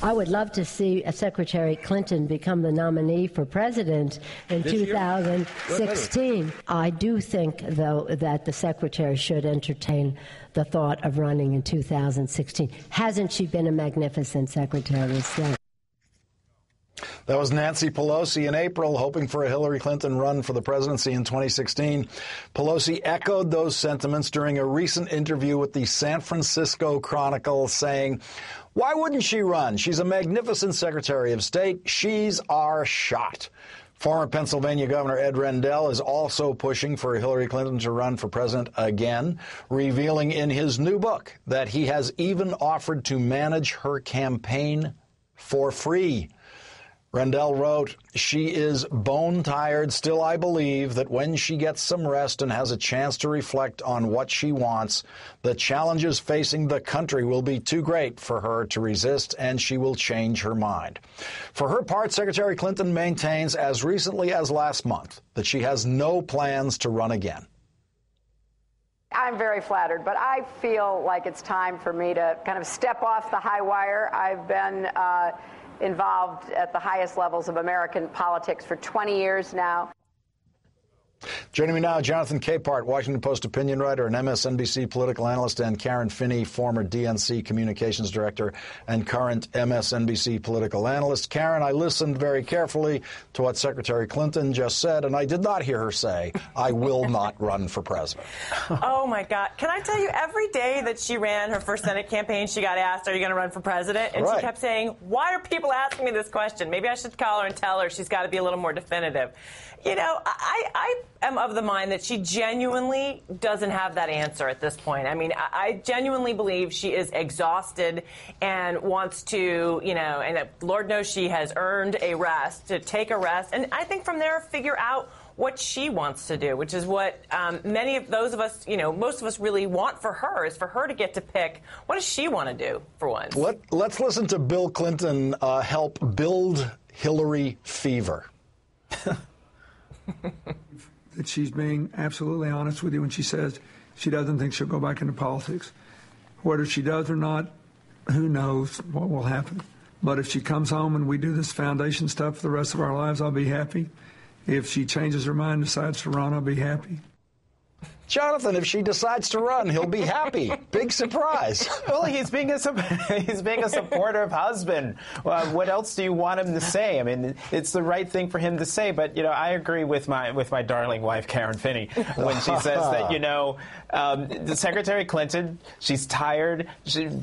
I would love to see Secretary Clinton become the nominee for president in 2016. I do think, though, that the secretary should entertain the thought of running in 2016. Hasn't she been a magnificent Secretary of State? That was Nancy Pelosi in April, hoping for a Hillary Clinton run for the presidency in 2016. Pelosi echoed those sentiments during a recent interview with the San Francisco Chronicle, saying, "Why wouldn't she run? She's a magnificent Secretary of State. She's our shot." Former Pennsylvania Governor Ed Rendell is also pushing for Hillary Clinton to run for president again, revealing in his new book that he has even offered to manage her campaign for free. Rendell wrote, "She is bone-tired. Still, I believe that when she gets some rest and has a chance to reflect on what she wants, the challenges facing the country will be too great for her to resist, and she will change her mind." For her part, Secretary Clinton maintains as recently as last month that she has no plans to run again. I'm very flattered, but I feel like it's time for me to kind of step off the high wire. I've been involved at the highest levels of American politics for 20 years now. Joining me now, Jonathan Capehart, Washington Post opinion writer and MSNBC political analyst, and Karen Finney, former DNC communications director and current MSNBC political analyst. Karen, I listened very carefully to what Secretary Clinton just said, and I did not hear her say, "I will not run for president." Oh, my God. Can I tell you, every day that she ran her first Senate campaign, she got asked, "Are you going to run for president?" And she kept saying, "Why are people asking me this question? Maybe I should call her and tell her she's got to be a little more definitive." You know, I am of the mind that she genuinely doesn't have that answer at this point. I mean, I genuinely believe she is exhausted and wants to, you know, and Lord knows she has earned a rest, to take a rest. And I think from there, figure out what she wants to do, which is what many of those of us, you know, most of us really want for her, is for her to get to pick what does she want to do for once. Let's listen to Bill Clinton help build Hillary fever. That she's being absolutely honest with you when she says she doesn't think she'll go back into politics. Whether she does or not, who knows what will happen. But if she comes home and we do this foundation stuff for the rest of our lives, I'll be happy. If she changes her mind, decides to run, I'll be happy. Jonathan, if she decides to run, he'll be happy. Big surprise. Well, he's being a supportive husband. What else do you want him to say? I mean, it's the right thing for him to say. But you know, I agree with my darling wife Karen Finney when she says that, you know, the Secretary Clinton, she's tired.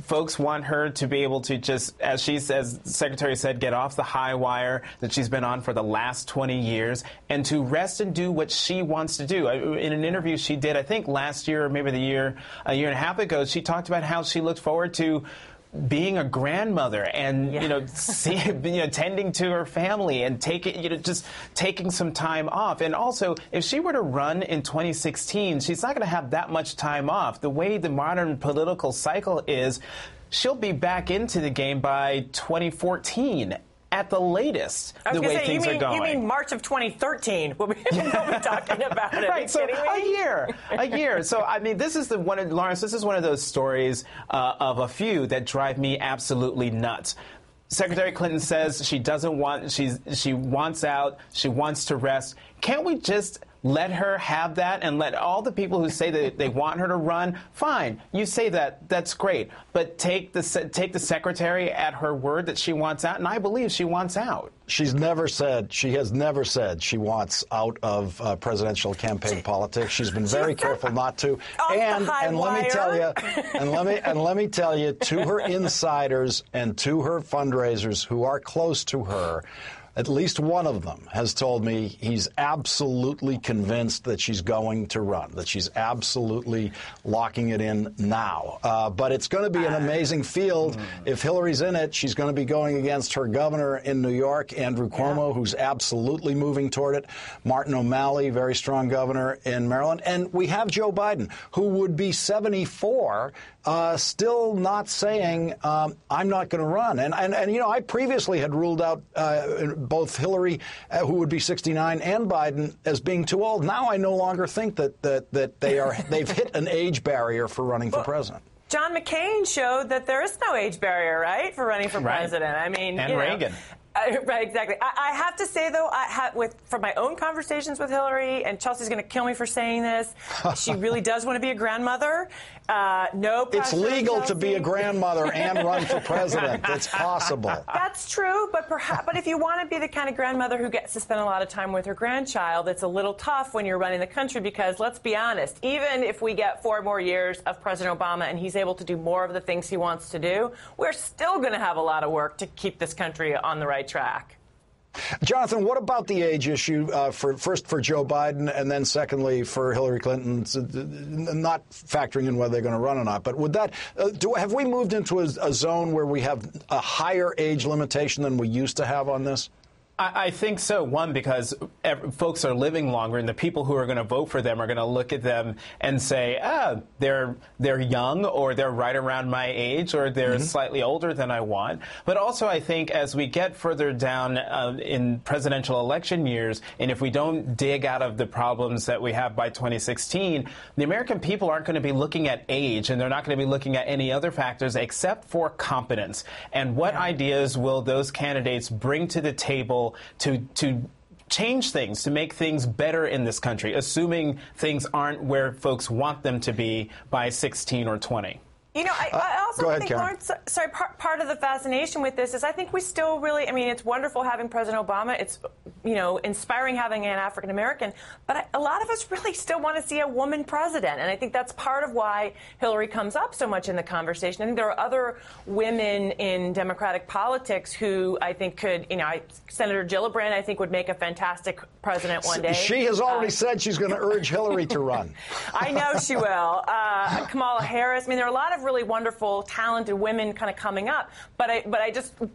Folks want her to be able to just, as the Secretary said, get off the high wire that she's been on for the last 20 years and to rest and do what she wants to do. In an interview she did, I think last year or maybe a year and a half ago, she talked about how she looked forward to being a grandmother and, tending to her family and just taking some time off. And also, if she were to run in 2016, she's not going to have that much time off. The way the modern political cycle is, she'll be back into the game by 2014. At the latest, the way things are going. You mean March of 2013? We'll be talking about it. Right, so a year. So, I mean, Lawrence, this is one of those stories of a few that drive me absolutely nuts. Secretary Clinton says she wants out, she wants to rest. Can't we just let her have that and let all the people who say that they want her to run? Fine, you say that, that's great. But take the secretary at her word that she wants out, and I believe she wants out. She has never said she wants out of presidential campaign politics. She's been very careful not to. And let me tell you, to her insiders and to her fundraisers who are close to her, at least one of them has told me he's absolutely convinced that she's going to run, that she's absolutely locking it in now. But it's going to be an amazing field. If Hillary's in it, she's going to be going against her governor in New York, Andrew Cuomo, who's absolutely moving toward it, Martin O'Malley, very strong governor in Maryland, and we have Joe Biden, who would be 74, still not saying, I'm not going to run. And you know, I previously had ruled out both Hillary, who would be 69, and Biden as being too old. Now I no longer think that they've hit an age barrier for running for president. John McCain showed that there is no age barrier, right, for running for president. I mean, and Reagan. Right, exactly. I have to say, though, from my own conversations with Hillary, and Chelsea's going to kill me for saying this, she really does want to be a grandmother. No pressure. It's legal to be a grandmother and run for president. It's possible. That's true, but if you want to be the kind of grandmother who gets to spend a lot of time with her grandchild, it's a little tough when you're running the country because, let's be honest, even if we get 4 more years of President Obama and he's able to do more of the things he wants to do, we're still going to have a lot of work to keep this country on the right track. Jonathan, what about the age issue first for Joe Biden and then secondly for Hillary Clinton, not factoring in whether they're going to run or not? But would that have we moved into a zone where we have a higher age limitation than we used to have on this? I think so. One, because folks are living longer, and the people who are going to vote for them are going to look at them and say, they're young, or they're right around my age, or they're slightly older than I want. But also, I think as we get further down in presidential election years, and if we don't dig out of the problems that we have by 2016, the American people aren't going to be looking at age, and they're not going to be looking at any other factors except for competence. And what ideas will those candidates bring to the table to change things, to make things better in this country, assuming things aren't where folks want them to be by 16 or 20? You know, I also think, Karen. Lawrence, sorry, part of the fascination with this is I think we still really, I mean, it's wonderful having President Obama. It's, inspiring having an African-American. But a lot of us really still want to see a woman president. And I think that's part of why Hillary comes up so much in the conversation. I think there are other women in Democratic politics who I think could, Senator Gillibrand, I think, would make a fantastic president one day. She has already said she's going to urge Hillary to run. I know she will. Kamala Harris. I mean, there are a lot of really wonderful, talented women kind of coming up. But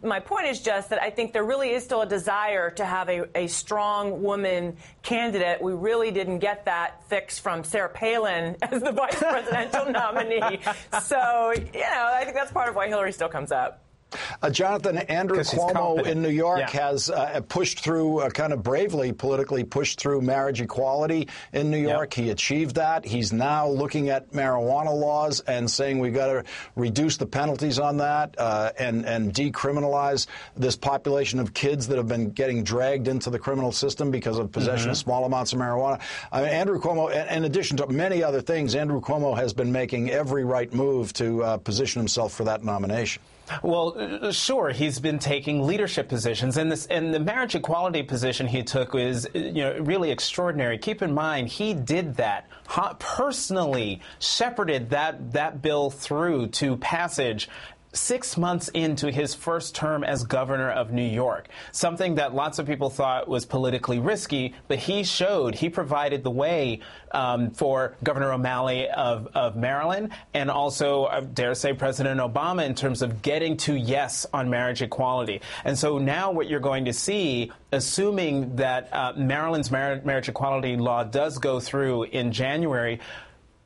my point is just that I think there really is still a desire to have a strong woman candidate. We really didn't get that fix from Sarah Palin as the vice presidential nominee. So, I think that's part of why Hillary still comes up. Jonathan, Andrew Cuomo in New York has pushed through, kind of bravely politically pushed through marriage equality in New York. He achieved that. He's now looking at marijuana laws and saying we've got to reduce the penalties on that and decriminalize this population of kids that have been getting dragged into the criminal system because of possession of small amounts of marijuana. Andrew Cuomo, in addition to many other things, Andrew Cuomo has been making every right move to position himself for that nomination. Well, sure, he's been taking leadership positions, and the marriage equality position he took is, really extraordinary. Keep in mind, he did that personally, shepherded that bill through to passage 6 months into his first term as governor of New York, something that lots of people thought was politically risky, but he provided the way for Governor O'Malley of Maryland, and also, I dare say, President Obama in terms of getting to yes on marriage equality. And so now what you're going to see, assuming that Maryland's marriage equality law does go through in January,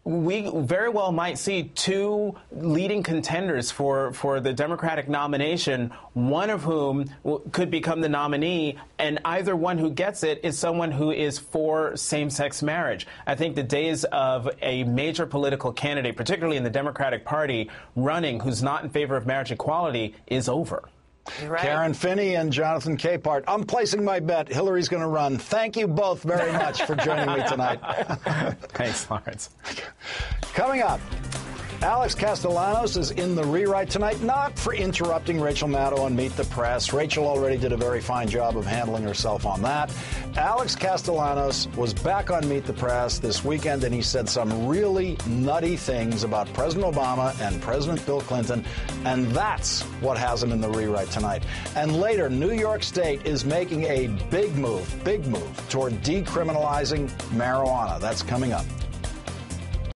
we very well might see 2 leading contenders for the Democratic nomination, one of whom could become the nominee, and either one who gets it is someone who is for same-sex marriage. I think the days of a major political candidate, particularly in the Democratic Party, running who's not in favor of marriage equality is over. Right. Karen Finney and Jonathan Capehart. I'm placing my bet Hillary's going to run. Thank you both very much for joining me tonight. Thanks, Lawrence. Coming up, Alex Castellanos is in the rewrite tonight, not for interrupting Rachel Maddow on Meet the Press. Rachel already did a very fine job of handling herself on that. Alex Castellanos was back on Meet the Press this weekend, and he said some really nutty things about President Obama and President Bill Clinton, and that's what has him in the rewrite tonight. And later, New York State is making a big move toward decriminalizing marijuana. That's coming up.